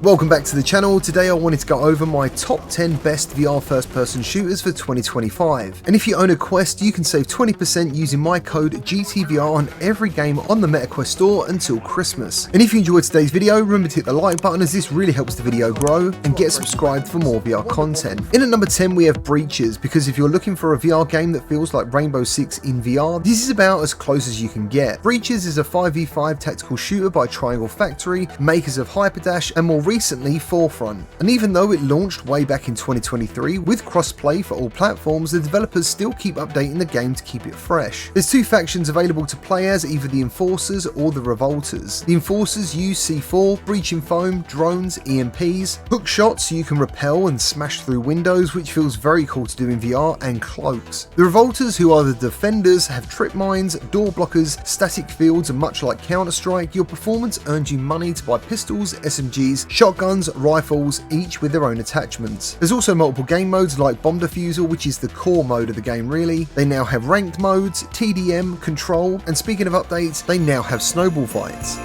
Welcome back to the channel. Today I wanted to go over my top 10 best VR first person shooters for 2025. And if you own a Quest, you can save 20% using my code GTVR on every game on the MetaQuest store until Christmas. And if you enjoyed today's video, remember to hit the like button as this really helps the video grow, and get subscribed for more VR content. In at number 10 we have Breaches, because if you're looking for a VR game that feels like Rainbow Six in VR, this is about as close as you can get. Breaches is a 5v5 tactical shooter by Triangle Factory, makers of Hyperdash and more recently Forefront. And even though it launched way back in 2023 with crossplay for all platforms, the developers still keep updating the game to keep it fresh. There's two factions available to play as, either the Enforcers or the Revolters. The Enforcers use C4, breaching foam, drones, EMPs, hook shots so you can repel and smash through windows, which feels very cool to do in VR, and cloaks. The Revolters, who are the defenders, have trip mines, door blockers, static fields, and much like Counter-Strike, your performance earns you money to buy pistols, SMGs, shotguns, rifles, each with their own attachments. There's also multiple game modes like Bomb Defusal, which is the core mode of the game really. They now have ranked modes, TDM, control, and speaking of updates, they now have snowball fights.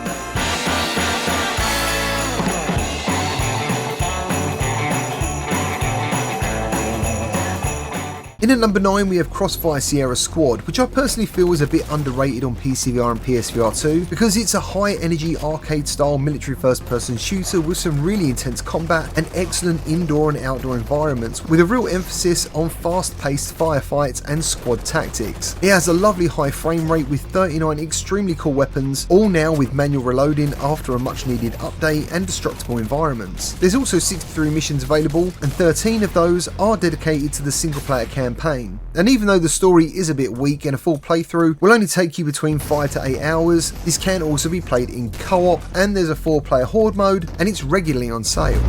In at number 9 we have Crossfire Sierra Squad, which I personally feel is a bit underrated on PCVR and PSVR2 because it's a high energy arcade style military first person shooter with some really intense combat and excellent indoor and outdoor environments, with a real emphasis on fast paced firefights and squad tactics. It has a lovely high frame rate with 39 extremely cool weapons, all now with manual reloading after a much needed update, and destructible environments. There's also 63 missions available, and 13 of those are dedicated to the single player campaign. And even though the story is a bit weak and a full playthrough will only take you between 5 to 8 hours, this can also be played in co-op, and there's a 4-player horde mode, and it's regularly on sale.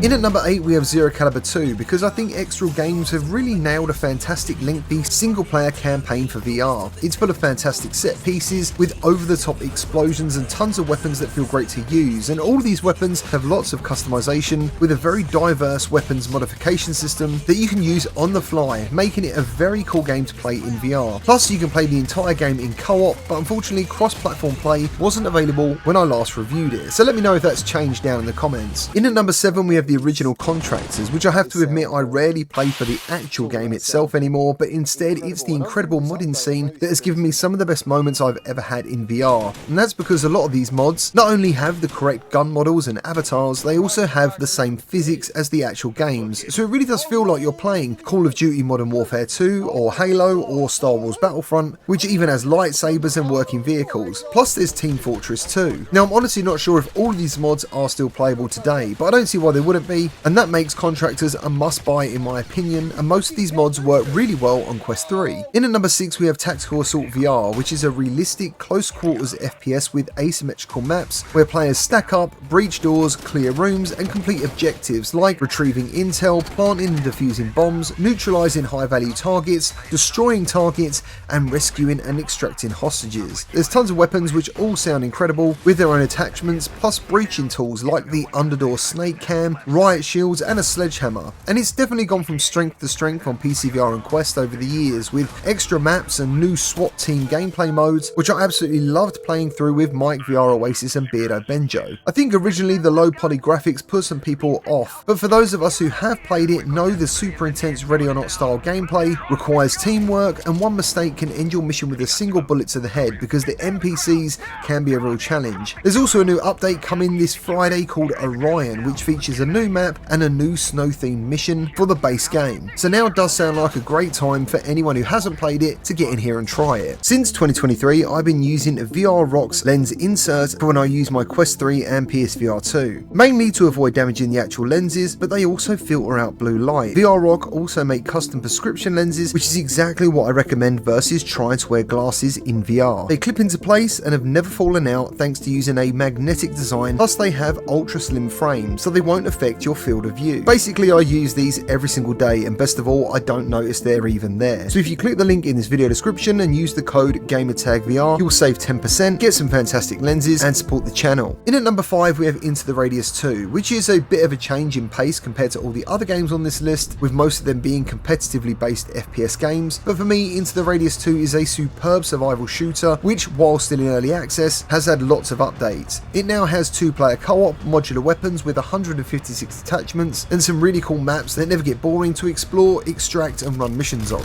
In at number 8 we have Zero Caliber 2, because I think Exfilzone Games have really nailed a fantastic lengthy single player campaign for VR. It's full of fantastic set pieces with over the top explosions and tons of weapons that feel great to use, and all of these weapons have lots of customization with a very diverse weapons modification system that you can use on the fly, making it a very cool game to play in VR. Plus you can play the entire game in co-op, but unfortunately cross-platform play wasn't available when I last reviewed it, so let me know if that's changed down in the comments. In at number 7 we have the original Contractors, which I have to admit I rarely play for the actual game itself anymore, but instead it's the incredible modding scene that has given me some of the best moments I've ever had in VR. And that's because a lot of these mods not only have the correct gun models and avatars, they also have the same physics as the actual games, so it really does feel like you're playing Call of Duty Modern Warfare 2 or Halo or Star Wars Battlefront, which even has lightsabers and working vehicles. Plus there's Team Fortress 2. Now I'm honestly not sure if all of these mods are still playable today, but I don't see why they wouldn't be, and that makes Contractors a must buy in my opinion, and most of these mods work really well on Quest 3. In at number 6 we have Tactical Assault VR, which is a realistic close quarters FPS with asymmetrical maps where players stack up, breach doors, clear rooms, and complete objectives like retrieving intel, planting and defusing bombs, neutralizing high value targets, destroying targets, and rescuing and extracting hostages. There's tons of weapons which all sound incredible with their own attachments, plus breaching tools like the underdoor snake cam, riot shields, and a sledgehammer. And it's definitely gone from strength to strength on PCVR and Quest over the years, with extra maps and new SWAT team gameplay modes, which I absolutely loved playing through with Mike VR Oasis and Beardo Benjo. I think originally the low poly graphics put some people off, but for those of us who have played it know the super intense Ready or Not style gameplay requires teamwork, and one mistake can end your mission with a single bullet to the head because the NPCs can be a real challenge. There's also a new update coming this Friday called Orion, which features a new map and a new snow themed mission for the base game. So now it does sound like a great time for anyone who hasn't played it to get in here and try it. Since 2023 I've been using a VR Rocks lens insert for when I use my Quest 3 and PSVR 2, mainly to avoid damaging the actual lenses, but they also filter out blue light. VR Rock also make custom prescription lenses, which is exactly what I recommend versus trying to wear glasses in VR. They clip into place and have never fallen out thanks to using a magnetic design, plus they have ultra slim frames so they won't affect affect your field of view. Basically, I use these every single day, and best of all, I don't notice they're even there. So if you click the link in this video description and use the code GamertagVR, you'll save 10%, get some fantastic lenses, and support the channel. In at number 5, we have Into the Radius 2, which is a bit of a change in pace compared to all the other games on this list, with most of them being competitively based FPS games. But for me, Into the Radius 2 is a superb survival shooter, which, while still in early access, has had lots of updates. It now has 2-player co-op, modular weapons with 156 attachments, and some really cool maps that never get boring to explore, extract, and run missions on.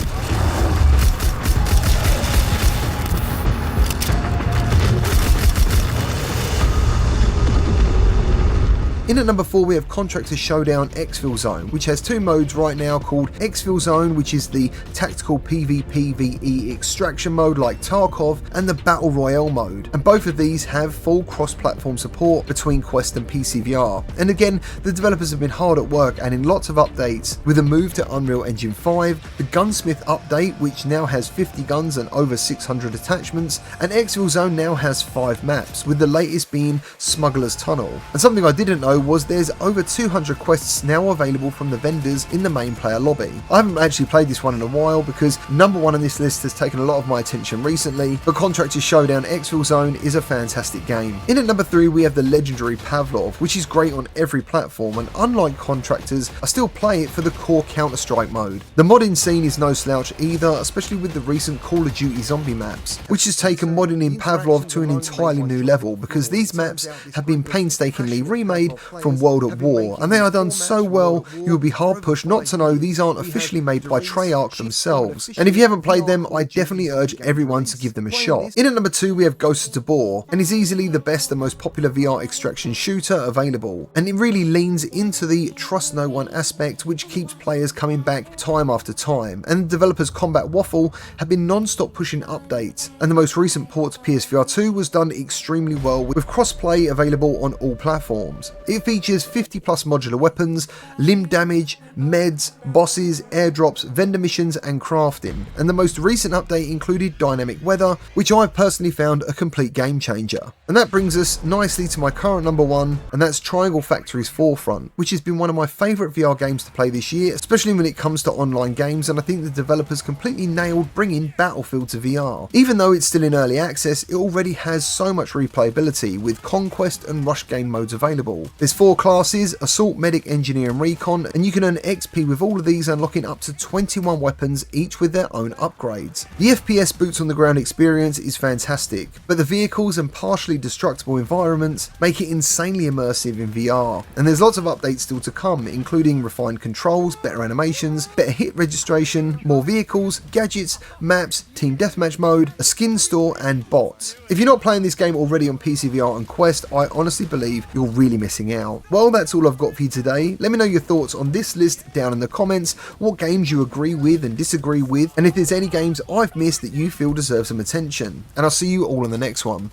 In at number 4, we have Contractors Showdown Exfilzone, which has 2 modes right now called Exfilzone, which is the tactical PvPvE extraction mode like Tarkov, and the Battle Royale mode. And both of these have full cross-platform support between Quest and PCVR. And again, the developers have been hard at work and in lots of updates, with a move to Unreal Engine 5, the Gunsmith update, which now has 50 guns and over 600 attachments, and Exfilzone now has 5 maps, with the latest being Smuggler's Tunnel. And something I didn't know was there's over 200 quests now available from the vendors in the main player lobby. I haven't actually played this one in a while because number 1 on this list has taken a lot of my attention recently, but Contractors Showdown Exfilzone is a fantastic game. In at number 3, we have the legendary Pavlov, which is great on every platform, and unlike Contractors, I still play it for the core Counter-Strike mode. The modding scene is no slouch either, especially with the recent Call of Duty zombie maps, which has taken modding in Pavlov to an entirely new level because these maps have been painstakingly remade from World at War, and they are done so well you will be hard pushed not to know these aren't officially made by Treyarch themselves. And if you haven't played them, I definitely urge everyone to give them a shot. In at number 2, we have Ghost of Tabor, and is easily the best and most popular VR extraction shooter available, and it really leans into the trust no one aspect, which keeps players coming back time after time. And the developers Combat Waffle have been non-stop pushing updates, and the most recent port to PSVR2 was done extremely well with crossplay available on all platforms. It features 50 plus modular weapons, limb damage, meds, bosses, airdrops, vendor missions, and crafting. And the most recent update included dynamic weather, which I've personally found a complete game changer. And that brings us nicely to my current number 1, and that's Triangle Factory's Forefront, which has been one of my favourite VR games to play this year, especially when it comes to online games, and I think the developers completely nailed bringing Battlefield to VR. Even though it's still in early access, it already has so much replayability with Conquest and Rush game modes available. There's 4 classes: Assault, Medic, Engineer and Recon, and you can earn XP with all of these, unlocking up to 21 weapons, each with their own upgrades. The FPS boots on the ground experience is fantastic, but the vehicles and partially destructible environments make it insanely immersive in VR. And there's lots of updates still to come, including refined controls, better animations, better hit registration, more vehicles, gadgets, maps, team deathmatch mode, a skin store, and bots. If you're not playing this game already on PCVR and Quest, I honestly believe you're really missing out. Well, that's all I've got for you today. Let me know your thoughts on this list down in the comments, what games you agree with and disagree with, and if there's any games I've missed that you feel deserve some attention. And I'll see you all in the next one.